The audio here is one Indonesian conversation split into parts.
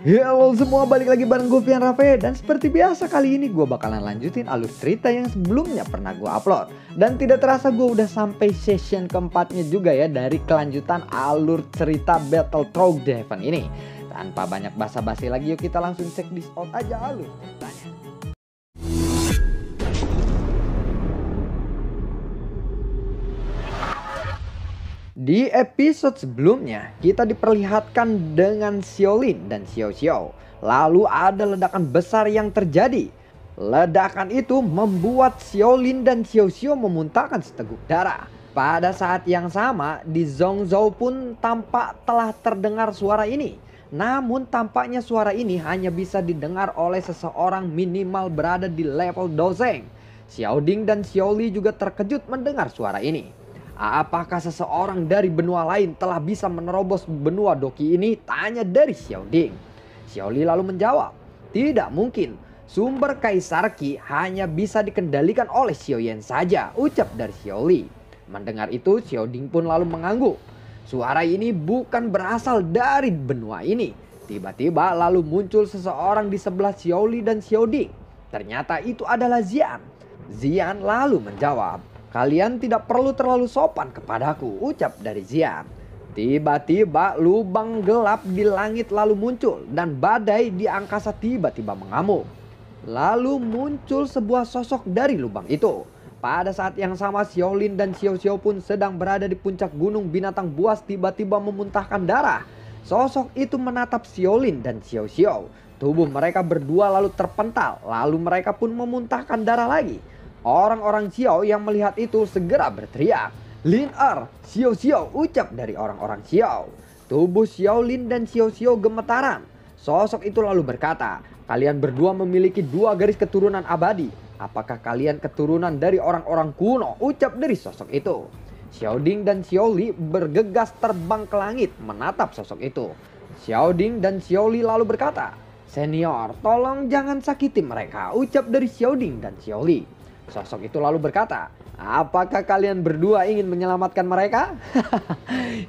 Halo semua, balik lagi bareng gue Fian Rafe. Dan seperti biasa kali ini gue bakalan lanjutin alur cerita yang sebelumnya pernah gue upload. Dan tidak terasa gue udah sampai session keempatnya juga ya dari kelanjutan alur cerita Battle Through the Heaven ini. Tanpa banyak basa-basi lagi, yuk kita langsung check this out aja alur ceritanya. Di episode sebelumnya, kita diperlihatkan dengan Xiaolin dan Xiao Xiao. Lalu ada ledakan besar yang terjadi. Ledakan itu membuat Xiaolin dan Xiao Xiao memuntahkan seteguk darah. Pada saat yang sama, di Zhongzhou pun tampak telah terdengar suara ini. Namun tampaknya suara ini hanya bisa didengar oleh seseorang minimal berada di level Dozeng. Xiao Ding dan Xiao Li juga terkejut mendengar suara ini. Apakah seseorang dari benua lain telah bisa menerobos benua Doki ini? Tanya dari Xiao Ding. Xiao Li lalu menjawab, tidak mungkin. Sumber Kaisar Qi hanya bisa dikendalikan oleh Xiao Yan saja, ucap dari Xiao Li. Mendengar itu, Xiao Ding pun lalu mengangguk. Suara ini bukan berasal dari benua ini. Tiba-tiba lalu muncul seseorang di sebelah Xiao Li dan Xiao Ding. Ternyata itu adalah Xian. Xian lalu menjawab, kalian tidak perlu terlalu sopan kepadaku, ucap dari Xian. Tiba-tiba lubang gelap di langit lalu muncul dan badai di angkasa tiba-tiba mengamuk. Lalu muncul sebuah sosok dari lubang itu. Pada saat yang sama, Xiaolin dan Xiao Xiao pun sedang berada di puncak gunung binatang buas tiba-tiba memuntahkan darah. Sosok itu menatap Xiaolin dan Xiao Xiao. Tubuh mereka berdua lalu terpental, lalu mereka pun memuntahkan darah lagi. Orang-orang Xiao yang melihat itu segera berteriak, Lin Er, Xiao Xiao, ucap dari orang-orang Xiao. Tubuh Xiaolin dan Xiao Xiao gemetaran. Sosok itu lalu berkata, kalian berdua memiliki dua garis keturunan abadi. Apakah kalian keturunan dari orang-orang kuno? Ucap dari sosok itu. Xiao Ding dan Xiao Li bergegas terbang ke langit menatap sosok itu. Xiao Ding dan Xiao Li lalu berkata, senior, tolong jangan sakiti mereka, ucap dari Xiao Ding dan Xiao Li. Sosok itu lalu berkata, apakah kalian berdua ingin menyelamatkan mereka?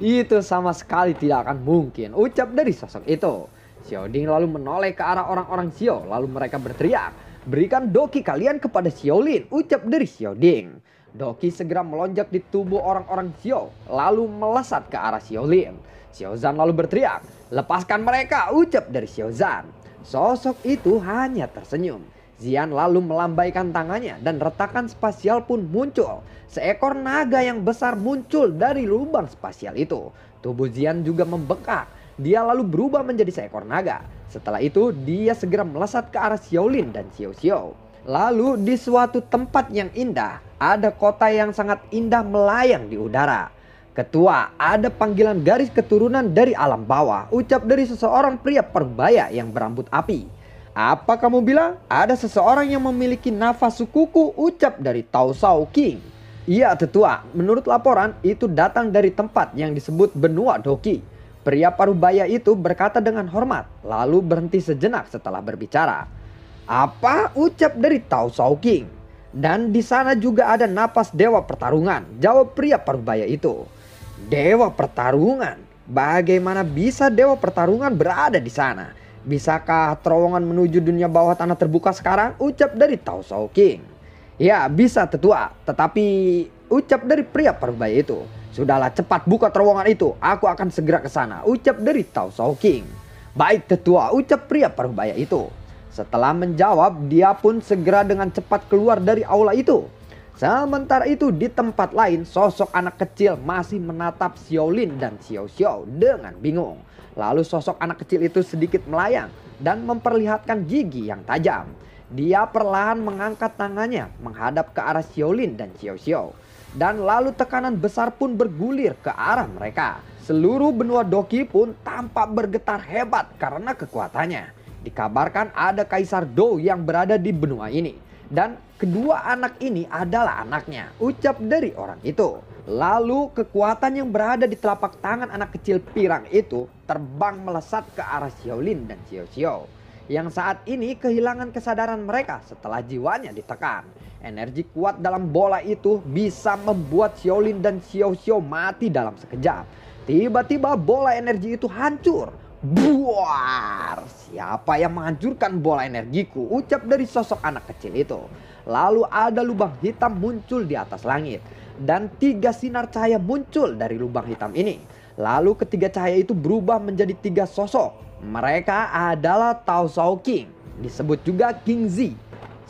Itu sama sekali tidak akan mungkin, ucap dari sosok itu. Xiao Ding lalu menoleh ke arah orang-orang Xiao, lalu mereka berteriak, berikan doki kalian kepada Xiaolin, ucap dari Xiao Ding. Doki segera melonjak di tubuh orang-orang Xiao, lalu melesat ke arah Xiaolin. Xiao Zhan lalu berteriak, lepaskan mereka, ucap dari Xiao Zhan. Sosok itu hanya tersenyum. Xian lalu melambaikan tangannya dan retakan spasial pun muncul. Seekor naga yang besar muncul dari lubang spasial itu. Tubuh Xian juga membengkak. Dia lalu berubah menjadi seekor naga. Setelah itu dia segera melesat ke arah Xiaolin dan Xiao Xiao. Lalu di suatu tempat yang indah, ada kota yang sangat indah melayang di udara. Ketua, ada panggilan garis keturunan dari alam bawah, ucap dari seseorang pria parubaya yang berambut api. Apa kamu bilang? Ada seseorang yang memiliki nafas sukuku, ucap dari Tao Shao King. Iya tetua, menurut laporan itu datang dari tempat yang disebut benua Doki. Pria parubaya itu berkata dengan hormat, lalu berhenti sejenak setelah berbicara. Apa? Ucap dari Tao Shao King. Dan di sana juga ada napas dewa pertarungan, jawab pria parubaya itu. Dewa pertarungan? Bagaimana bisa dewa pertarungan berada di sana? Bisakah terowongan menuju dunia bawah tanah terbuka sekarang? Ucap dari Tao Shao King. Ya bisa tetua, tetapi ucap dari pria parubaya itu. Sudahlah cepat buka terowongan itu, aku akan segera ke sana, ucap dari Tao Shao King. Baik tetua, ucap pria parubaya itu. Setelah menjawab, dia pun segera dengan cepat keluar dari aula itu. Sementara itu di tempat lain, sosok anak kecil masih menatap Xiaolin dan Xiao Xiao dengan bingung. Lalu sosok anak kecil itu sedikit melayang dan memperlihatkan gigi yang tajam. Dia perlahan mengangkat tangannya menghadap ke arah Xiaolin dan Xiao Xiao. Dan lalu tekanan besar pun bergulir ke arah mereka. Seluruh benua Doki pun tampak bergetar hebat karena kekuatannya. Dikabarkan ada Kaisar Dou yang berada di benua ini. Dan kedua anak ini adalah anaknya, ucap dari orang itu. Lalu kekuatan yang berada di telapak tangan anak kecil pirang itu terbang melesat ke arah Xiaolin dan Xiao Xiao. Yang saat ini kehilangan kesadaran mereka setelah jiwanya ditekan. Energi kuat dalam bola itu bisa membuat Xiaolin dan Xiao Xiao mati dalam sekejap. Tiba-tiba bola energi itu hancur. Buar! siapa yang menghancurkan bola energiku, ucap dari sosok anak kecil itu. Lalu ada lubang hitam muncul di atas langit. Dan 3 sinar cahaya muncul dari lubang hitam ini. Lalu ketiga cahaya itu berubah menjadi 3 sosok. Mereka adalah Tao Shao King, disebut juga King Zi,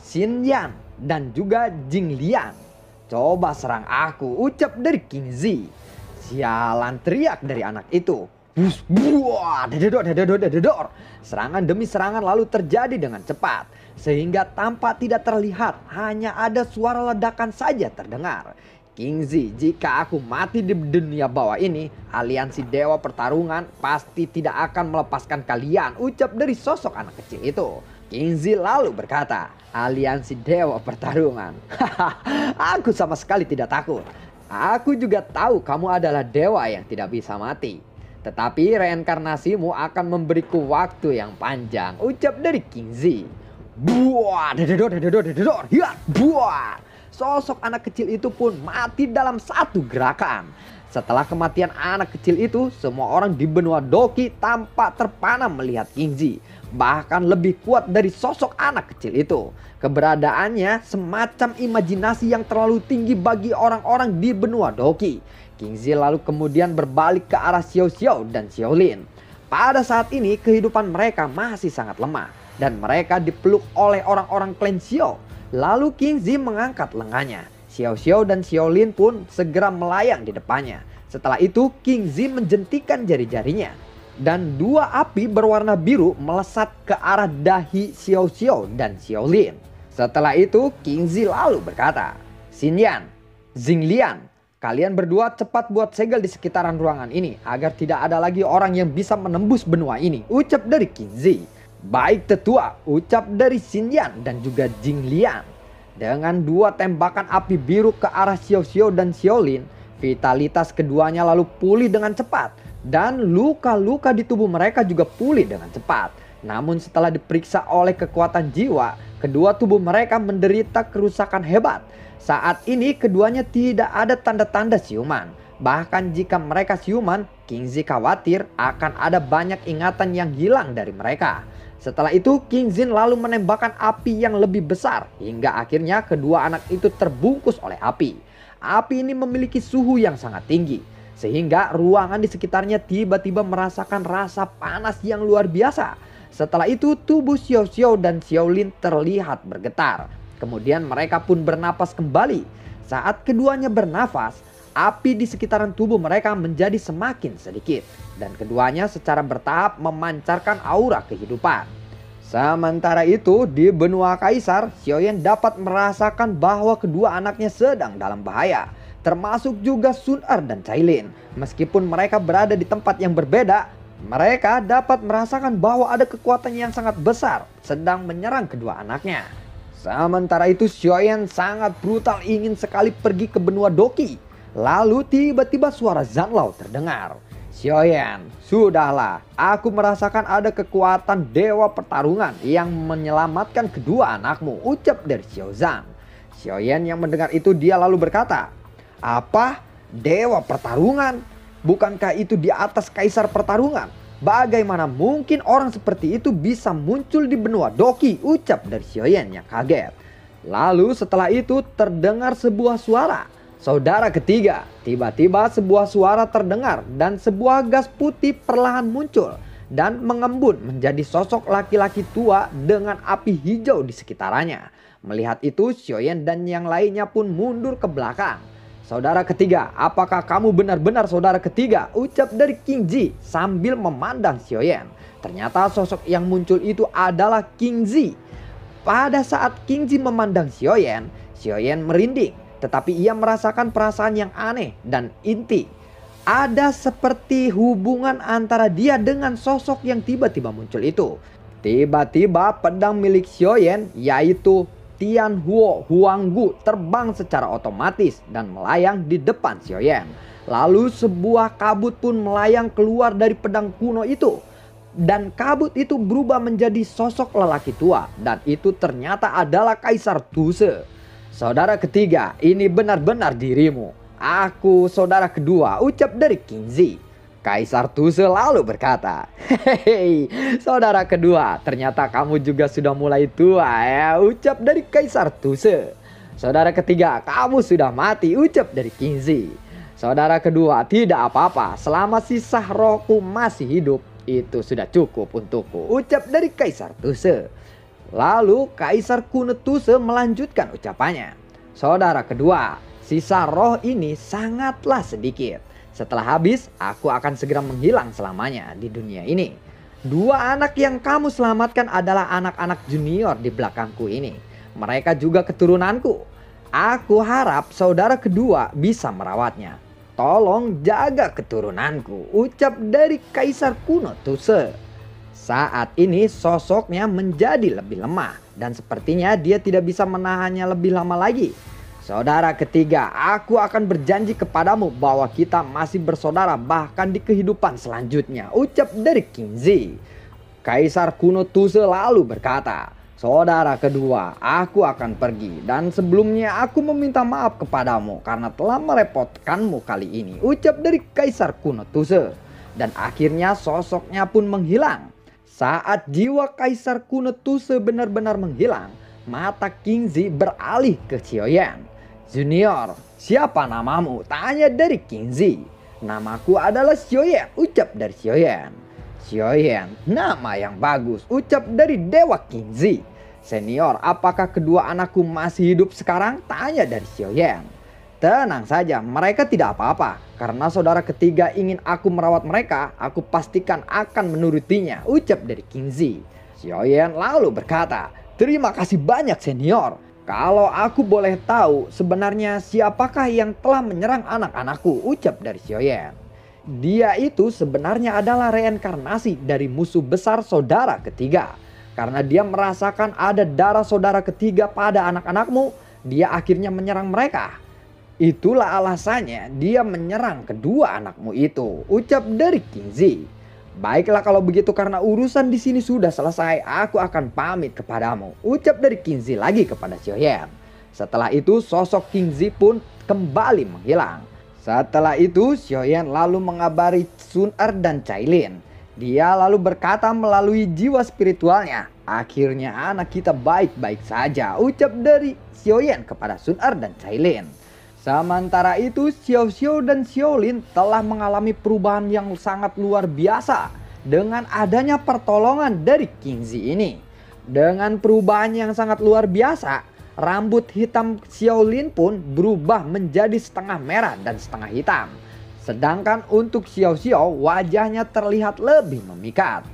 Xin Yan, dan juga Jing Lian. Coba serang aku, ucap dari King Zi. Sialan, teriak dari anak itu. Buah, dededor. Serangan demi serangan lalu terjadi dengan cepat. Sehingga tampak tidak terlihat, hanya ada suara ledakan saja terdengar. King Zi, jika aku mati di dunia bawah ini, aliansi dewa pertarungan pasti tidak akan melepaskan kalian, ucap dari sosok anak kecil itu. King Zi lalu berkata, aliansi dewa pertarungan. Aku sama sekali tidak takut. Aku juga tahu kamu adalah dewa yang tidak bisa mati. Tetapi reinkarnasimu akan memberiku waktu yang panjang, ucap dari King Zi. Buah, dededor. Ya, buah. Sosok anak kecil itu pun mati dalam satu gerakan. Setelah kematian anak kecil itu, semua orang di benua Doki tampak terpana melihat King Zi. Bahkan lebih kuat dari sosok anak kecil itu. Keberadaannya semacam imajinasi yang terlalu tinggi bagi orang-orang di benua Doki. King Zi lalu kemudian berbalik ke arah Xiao Xiao dan Xiao Lin. Pada saat ini kehidupan mereka masih sangat lemah. Dan mereka dipeluk oleh orang-orang klan Xiao. Lalu King Zi mengangkat lengannya. Xiao Xiao dan Xiao Lin pun segera melayang di depannya. Setelah itu King Zi menjentikan jari-jarinya. Dan 2 api berwarna biru melesat ke arah dahi Xiao Xiao dan Xiao Lin. Setelah itu King Zi lalu berkata, Xin Yan, Jing Lian, kalian berdua cepat buat segel di sekitaran ruangan ini agar tidak ada lagi orang yang bisa menembus benua ini, ucap dari King Zi. Baik tetua, ucap dari Xin Yan dan juga Jing Lian. Dengan 2 tembakan api biru ke arah Xiao Xiao dan Xiao Lin, vitalitas keduanya lalu pulih dengan cepat. Dan luka-luka di tubuh mereka juga pulih dengan cepat. Namun setelah diperiksa oleh kekuatan jiwa, kedua tubuh mereka menderita kerusakan hebat. Saat ini keduanya tidak ada tanda-tanda siuman. Bahkan jika mereka siuman, King Zi khawatir akan ada banyak ingatan yang hilang dari mereka. Setelah itu King Zi lalu menembakkan api yang lebih besar. Hingga akhirnya kedua anak itu terbungkus oleh api. Api ini memiliki suhu yang sangat tinggi. Sehingga ruangan di sekitarnya tiba-tiba merasakan rasa panas yang luar biasa. Setelah itu tubuh Xiao Xiao dan Xiao Lin terlihat bergetar. Kemudian mereka pun bernapas kembali. Saat keduanya bernafas, api di sekitaran tubuh mereka menjadi semakin sedikit. Dan keduanya secara bertahap memancarkan aura kehidupan. Sementara itu di benua Kaisar, Xiaoyan dapat merasakan bahwa kedua anaknya sedang dalam bahaya. Termasuk juga Sun Er dan Cailin. Meskipun mereka berada di tempat yang berbeda, mereka dapat merasakan bahwa ada kekuatan yang sangat besar sedang menyerang kedua anaknya. Sementara itu Xiaoyan sangat brutal ingin sekali pergi ke benua Doki. Lalu tiba-tiba suara Zanlao terdengar. Xiaoyan, sudahlah, aku merasakan ada kekuatan dewa pertarungan yang menyelamatkan kedua anakmu, ucap dari Xiao Zhan. Xiaoyan yang mendengar itu dia lalu berkata, apa? Dewa pertarungan? Bukankah itu di atas kaisar pertarungan? Bagaimana mungkin orang seperti itu bisa muncul di benua Doki? Ucap dari Xiaoyan yang kaget. Lalu setelah itu terdengar sebuah suara. Saudara ketiga, tiba-tiba sebuah suara terdengar dan sebuah gas putih perlahan muncul. Dan mengembun menjadi sosok laki-laki tua dengan api hijau di sekitarnya. Melihat itu Xiaoyan dan yang lainnya pun mundur ke belakang. Saudara ketiga, apakah kamu benar-benar saudara ketiga? Ucap dari King Zi sambil memandang Xiaoyan. Ternyata sosok yang muncul itu adalah King Zi. Pada saat King Zi memandang Xiaoyan, Xiaoyan merinding. Tetapi ia merasakan perasaan yang aneh dan inti. Ada seperti hubungan antara dia dengan sosok yang tiba-tiba muncul itu. Tiba-tiba pedang milik Xiaoyan yaitu Tian Huo Huanggu terbang secara otomatis dan melayang di depan Xiaoyan. Lalu sebuah kabut pun melayang keluar dari pedang kuno itu. Dan kabut itu berubah menjadi sosok lelaki tua. Dan itu ternyata adalah Kaisar Tuse. Saudara ketiga, ini benar-benar dirimu. Aku saudara kedua, ucap dari King Zi. Kaisar Tuse lalu berkata, "Hehehe, saudara kedua, ternyata kamu juga sudah mulai tua ya," ucap dari Kaisar Tuse. Saudara ketiga, "Kamu sudah mati," ucap dari Kingzi. Saudara kedua, "Tidak apa-apa, selama sisa rohku masih hidup, itu sudah cukup untukku," ucap dari Kaisar Tuse. Lalu Kaisar kuno Tuse melanjutkan ucapannya, "Saudara kedua, sisa roh ini sangatlah sedikit. Setelah habis, aku akan segera menghilang selamanya di dunia ini. Dua anak yang kamu selamatkan adalah anak-anak junior di belakangku ini. Mereka juga keturunanku. Aku harap saudara kedua bisa merawatnya. Tolong jaga keturunanku," ucap dari Kaisar kuno Tuse. Saat ini sosoknya menjadi lebih lemah dan sepertinya dia tidak bisa menahannya lebih lama lagi. "Saudara ketiga, aku akan berjanji kepadamu bahwa kita masih bersaudara bahkan di kehidupan selanjutnya," ucap dari Kingzi. Kaisar kuno Tuse lalu berkata, "Saudara kedua, aku akan pergi dan sebelumnya aku meminta maaf kepadamu karena telah merepotkanmu kali ini," ucap dari Kaisar kuno Tuse. Dan akhirnya sosoknya pun menghilang. Saat jiwa Kaisar kuno Tuse benar-benar menghilang, mata Kingzi beralih ke Xiaoyan. "Junior, siapa namamu?" tanya dari Kingzi. "Namaku adalah Xiaoyan," ucap dari Xiaoyan. "Xiaoyan, nama yang bagus," ucap dari Dewa Kingzi. "Senior, apakah kedua anakku masih hidup sekarang?" tanya dari Xiaoyan. "Tenang saja, mereka tidak apa-apa. Karena saudara ketiga ingin aku merawat mereka, aku pastikan akan menurutinya," ucap dari Kingzi. Xiaoyan lalu berkata, "Terima kasih banyak senior. Kalau aku boleh tahu, sebenarnya siapakah yang telah menyerang anak-anakku?" ucap dari Xiaoyan. "Dia itu sebenarnya adalah reinkarnasi dari musuh besar saudara ketiga. Karena dia merasakan ada darah saudara ketiga pada anak-anakmu, dia akhirnya menyerang mereka. Itulah alasannya dia menyerang kedua anakmu itu," ucap dari Kingzi. "Baiklah kalau begitu, karena urusan di sini sudah selesai, aku akan pamit kepadamu," ucap dari Kingzi lagi kepada Xiaoyan. Setelah itu sosok Kingzi pun kembali menghilang. Setelah itu Xiaoyan lalu mengabari Sun Er dan Cailin. Dia lalu berkata melalui jiwa spiritualnya, "Akhirnya anak kita baik-baik saja," ucap dari Xiaoyan kepada Sun Er dan Cailin. Sementara itu Xiao Xiao dan Xiaolin telah mengalami perubahan yang sangat luar biasa dengan adanya pertolongan dari Kingzi ini. Dengan perubahan yang sangat luar biasa, rambut hitam Xiaolin pun berubah menjadi setengah merah dan setengah hitam. Sedangkan untuk Xiao Xiao, wajahnya terlihat lebih memikat.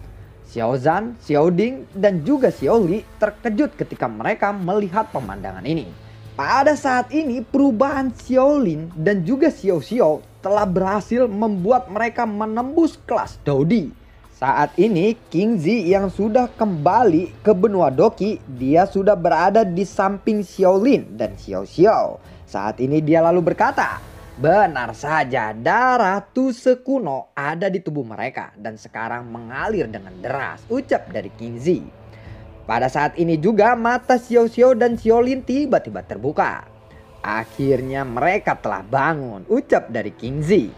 Xiao Zhan, Xiao Ding, dan juga Xiao Li terkejut ketika mereka melihat pemandangan ini. Pada saat ini perubahan Xiaolin dan juga Xiao Xiao telah berhasil membuat mereka menembus kelas Dodi. Saat ini Kingzi yang sudah kembali ke benua Doki, dia sudah berada di samping Xiaolin dan Xiao Xiao. Saat ini dia lalu berkata, "Benar saja, darah Tuse kuno ada di tubuh mereka dan sekarang mengalir dengan deras," ucap dari Kingzi. Pada saat ini juga mata Xiao Xiao dan Xiaolin tiba-tiba terbuka. "Akhirnya mereka telah bangun," ucap dari Kingzi.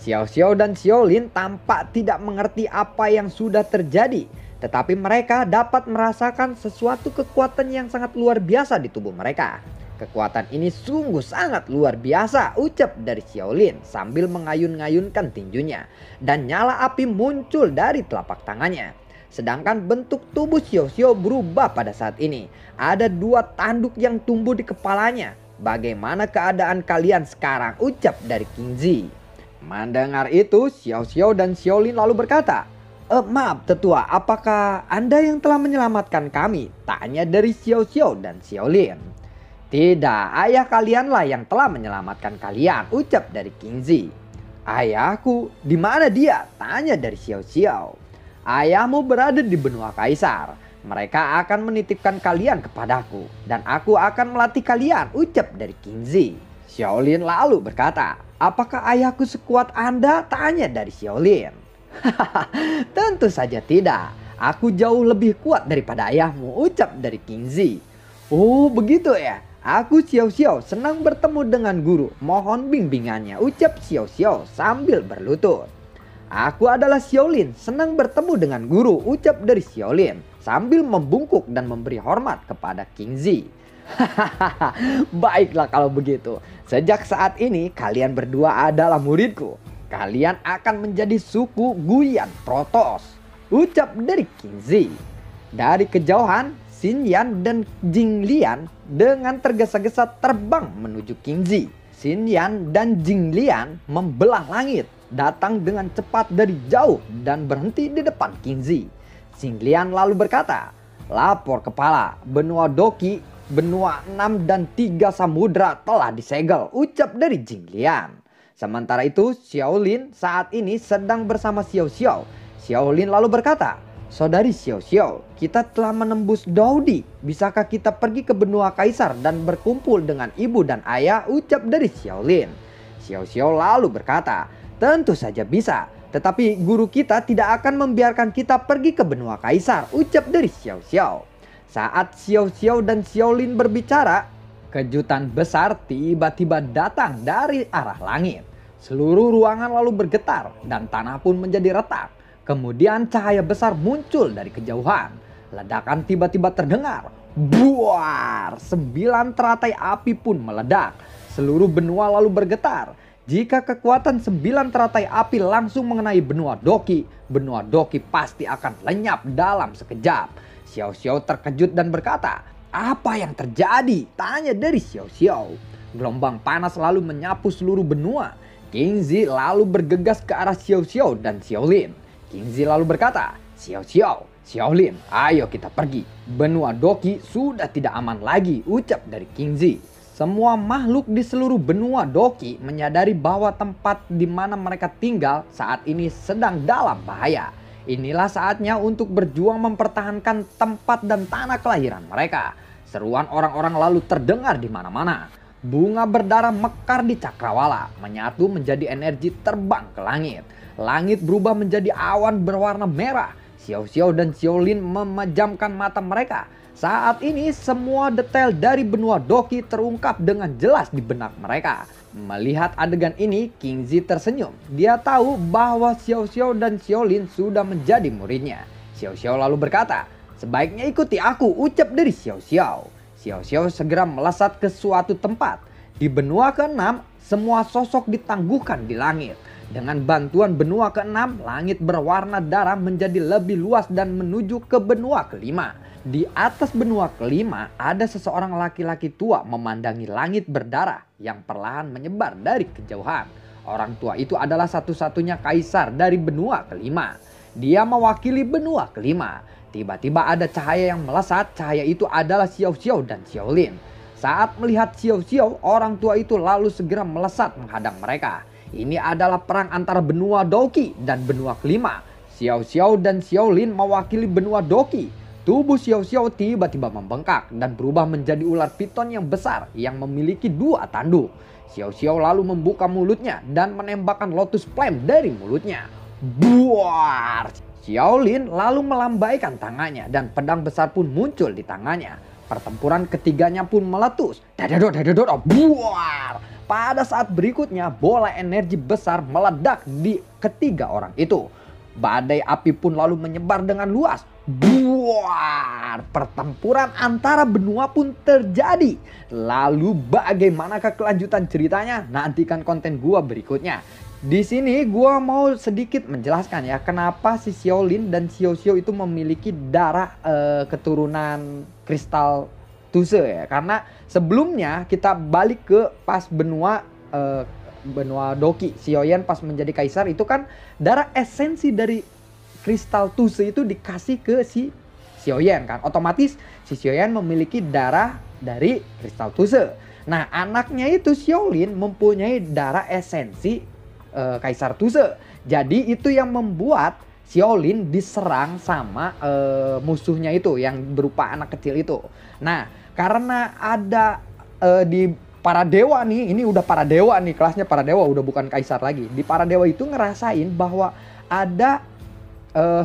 Xiao Xiao dan Xiaolin tampak tidak mengerti apa yang sudah terjadi. Tetapi mereka dapat merasakan sesuatu kekuatan yang sangat luar biasa di tubuh mereka. "Kekuatan ini sungguh sangat luar biasa," ucap dari Xiaolin sambil mengayun-ngayunkan tinjunya. Dan nyala api muncul dari telapak tangannya. Sedangkan bentuk tubuh Xiao Xiao berubah pada saat ini. Ada 2 tanduk yang tumbuh di kepalanya. "Bagaimana keadaan kalian sekarang?" ucap dari Kingzi. Mendengar itu Xiao Xiao dan Xiaolin lalu berkata, "Maaf tetua, apakah Anda yang telah menyelamatkan kami?" tanya dari Xiao Xiao dan Xiaolin. "Tidak, ayah kalianlah yang telah menyelamatkan kalian," ucap dari Kingzi. "Ayahku, di mana dia?" tanya dari Xiao Xiao. "Ayahmu berada di benua Kaisar. Mereka akan menitipkan kalian kepadaku dan aku akan melatih kalian," ucap dari Kingzi. Xiaolin lalu berkata, "Apakah ayahku sekuat Anda?" tanya dari Xiaolin. "Tentu saja tidak. Aku jauh lebih kuat daripada ayahmu," ucap dari Kingzi. "Oh begitu ya. Aku Xiao Xiao senang bertemu dengan guru. Mohon bimbingannya," ucap Xiao Xiao sambil berlutut. Aku adalah Xiaolin, senang bertemu dengan guru, ucap dari Xiaolin sambil membungkuk dan memberi hormat kepada King Zi. Hahaha, baiklah kalau begitu. Sejak saat ini kalian berdua adalah muridku. Kalian akan menjadi suku Guyan Protoss, ucap dari King Zi. Dari kejauhan, Xin Yan dan Jing Lian dengan tergesa-gesa terbang menuju King Zi. Xin Yan dan Jing Lian membelah langit, datang dengan cepat dari jauh dan berhenti di depan King Zi. Xin Lian lalu berkata, "Lapor kepala, benua Doki, benua 6 dan 3 samudra telah disegel," ucap dari Jing Lian. Sementara itu Xiaolin saat ini sedang bersama Xiao Xiao. Xiaolin lalu berkata, "Saudari Xiao Xiao, kita telah menembus Daudi. Bisakah kita pergi ke benua Kaisar dan berkumpul dengan ibu dan ayah?" ucap dari Xiaolin. Xiao Xiao lalu berkata, "Tentu saja bisa. Tetapi guru kita tidak akan membiarkan kita pergi ke benua Kaisar," ucap dari Xiao Xiao. Saat Xiao Xiao dan Xiaolin berbicara, kejutan besar tiba-tiba datang dari arah langit. Seluruh ruangan lalu bergetar dan tanah pun menjadi retak. Kemudian cahaya besar muncul dari kejauhan. Ledakan tiba-tiba terdengar. Buar! 9 teratai api pun meledak. Seluruh benua lalu bergetar. Jika kekuatan 9 teratai api langsung mengenai benua Doki pasti akan lenyap dalam sekejap. Xiao Xiao terkejut dan berkata, "Apa yang terjadi?" tanya dari Xiao Xiao. Gelombang panas lalu menyapu seluruh benua. King Zi lalu bergegas ke arah Xiao Xiao dan Xiaolin. King Zi lalu berkata, "Xiao Xiao, Xiaolin, ayo kita pergi. Benua Doki sudah tidak aman lagi," ucap dari King Zi. Semua makhluk di seluruh benua Doki menyadari bahwa tempat di mana mereka tinggal saat ini sedang dalam bahaya. Inilah saatnya untuk berjuang mempertahankan tempat dan tanah kelahiran mereka. Seruan orang-orang lalu terdengar di mana-mana. Bunga berdarah mekar di cakrawala, menyatu menjadi energi terbang ke langit. Langit berubah menjadi awan berwarna merah. Xiao Xiao dan Xiaolin memejamkan mata mereka. Saat ini semua detail dari benua Doki terungkap dengan jelas di benak mereka. Melihat adegan ini, King Zi tersenyum. Dia tahu bahwa Xiao Xiao dan Xiaolin sudah menjadi muridnya. Xiao Xiao lalu berkata, "Sebaiknya ikuti aku," ucap dari Xiao Xiao. Xiao Xiao segera melesat ke suatu tempat. Di benua ke-6, semua sosok ditangguhkan di langit. Dengan bantuan benua ke-6, langit berwarna darah menjadi lebih luas dan menuju ke benua ke-5. Di atas benua ke-5 ada seseorang laki-laki tua memandangi langit berdarah yang perlahan menyebar dari kejauhan. Orang tua itu adalah satu-satunya kaisar dari benua ke-5. Dia mewakili benua ke-5. Tiba-tiba ada cahaya yang melesat. Cahaya itu adalah Xiao Xiao dan Xiaolin. Saat melihat Xiao Xiao, orang tua itu lalu segera melesat menghadang mereka. Ini adalah perang antara benua Doki dan benua ke-5. Xiao Xiao dan Xiaolin mewakili benua Doki. Tubuh Xiao Xiao tiba-tiba membengkak dan berubah menjadi ular piton yang besar yang memiliki 2 tanduk. Xiao Xiao lalu membuka mulutnya dan menembakkan Lotus Flame dari mulutnya. Buar! Xiaolin lalu melambaikan tangannya dan pedang besar pun muncul di tangannya. Pertempuran ketiganya pun meletus. Dadadot, dadadot, buar! Pada saat berikutnya, bola energi besar meledak di ketiga orang itu. Badai api pun lalu menyebar dengan luas. Buar! Pertempuran antara benua pun terjadi. Lalu bagaimanakah kelanjutan ceritanya? Nantikan konten gua berikutnya. Di sini gua mau sedikit menjelaskan ya kenapa si Xiaolin dan Xiao Xiao itu memiliki darah keturunan kristal Tuse ya. Karena sebelumnya kita balik ke pas benua Doki, Xiaoyan pas menjadi kaisar itu kan darah esensi dari kristal Tuse itu dikasih ke si Xiaoyan kan. Otomatis si Xiaoyan memiliki darah dari kristal Tuse. Nah, anaknya itu Xiaolin mempunyai darah esensi Kaisar Tuse. Jadi itu yang membuat Xiaolin diserang sama musuhnya itu yang berupa anak kecil itu. Nah, karena ada di para dewa nih, ini udah para dewa nih, kelasnya para dewa, udah bukan kaisar lagi. Di para dewa itu ngerasain bahwa ada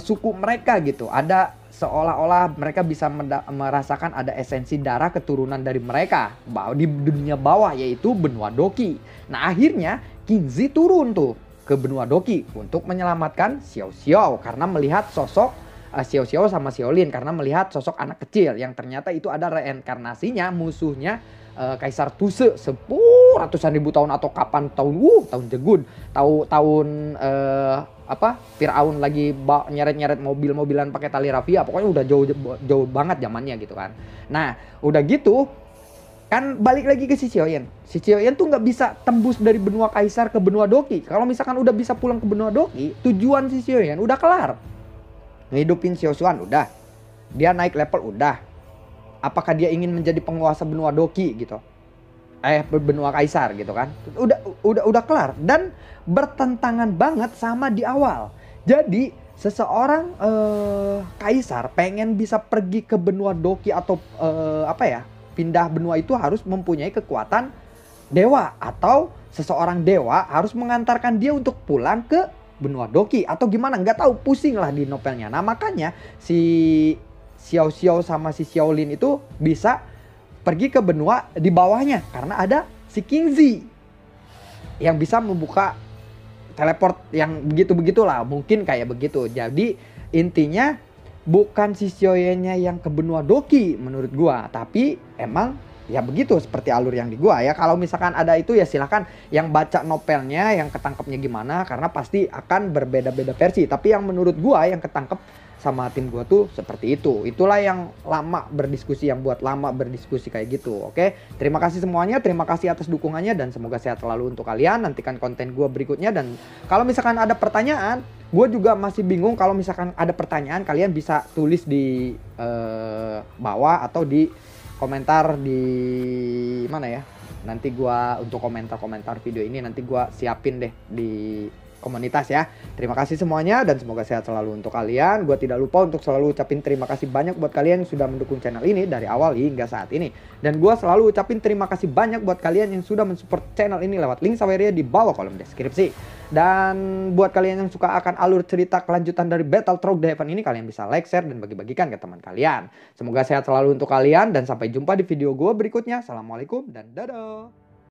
suku mereka gitu, ada seolah-olah mereka bisa merasakan ada esensi darah keturunan dari mereka di dunia bawah, yaitu benua Doki. Nah, akhirnya King Zi turun tuh. ke benua Doki untuk menyelamatkan Xiao Xiao karena melihat sosok Xiao Xiao sama Xiaolin, karena melihat sosok anak kecil yang ternyata itu ada reinkarnasinya musuhnya Kaisar Tuse ratusan ribu tahun atau kapan tahun Jegun, tahun Firaun lagi nyeret-nyeret mobil-mobilan pakai tali rafia, pokoknya udah jauh banget zamannya gitu kan. Nah udah gitu kan balik lagi ke si Xiaoyan. Si Xiaoyan tuh nggak bisa tembus dari benua Kaisar ke benua Doki. Kalau misalkan udah bisa pulang ke benua Doki, tujuan si Xiaoyan udah kelar. Ngehidupin Xiao Xuan udah. Dia naik level udah. Apakah dia ingin menjadi penguasa benua Doki gitu? Benua Kaisar gitu kan. Udah kelar dan bertentangan banget sama di awal. Jadi seseorang Kaisar pengen bisa pergi ke benua Doki atau pindah benua itu harus mempunyai kekuatan dewa, atau seseorang dewa harus mengantarkan dia untuk pulang ke benua Doki atau gimana, nggak tahu, pusing lah di novelnya. Nah makanya si Xiao Xiao sama si Xiaolin itu bisa pergi ke benua di bawahnya karena ada si Kingzi yang bisa membuka teleport yang begitulah, mungkin kayak begitu. Jadi intinya bukan si Xiaoyannya yang ke benua Doki menurut gua, tapi emang ya begitu seperti alur yang di gua ya. Kalau misalkan ada itu ya silahkan yang baca novelnya yang ketangkepnya gimana, karena pasti akan berbeda-beda versi. Tapi yang menurut gua yang ketangkep sama tim gua tuh seperti itu. Itulah yang lama berdiskusi, yang buat lama berdiskusi kayak gitu. Oke, terima kasih semuanya, terima kasih atas dukungannya dan semoga sehat selalu untuk kalian. Nantikan konten gua berikutnya, dan kalau misalkan ada pertanyaan, gue juga masih bingung. Kalau misalkan ada pertanyaan, kalian bisa tulis di bawah atau di komentar di mana ya. Nanti gua untuk komentar-komentar video ini nanti gua siapin deh di komunitas ya. Terima kasih semuanya dan semoga sehat selalu untuk kalian. Gua tidak lupa untuk selalu ucapin terima kasih banyak buat kalian yang sudah mendukung channel ini dari awal hingga saat ini. Dan gua selalu ucapin terima kasih banyak buat kalian yang sudah mensupport channel ini lewat link Saweria di bawah kolom deskripsi. Dan buat kalian yang suka akan alur cerita kelanjutan dari Battle Through the Heaven ini, kalian bisa like, share, dan bagi-bagikan ke teman kalian. Semoga sehat selalu untuk kalian dan sampai jumpa di video gue berikutnya. Assalamualaikum dan dadah.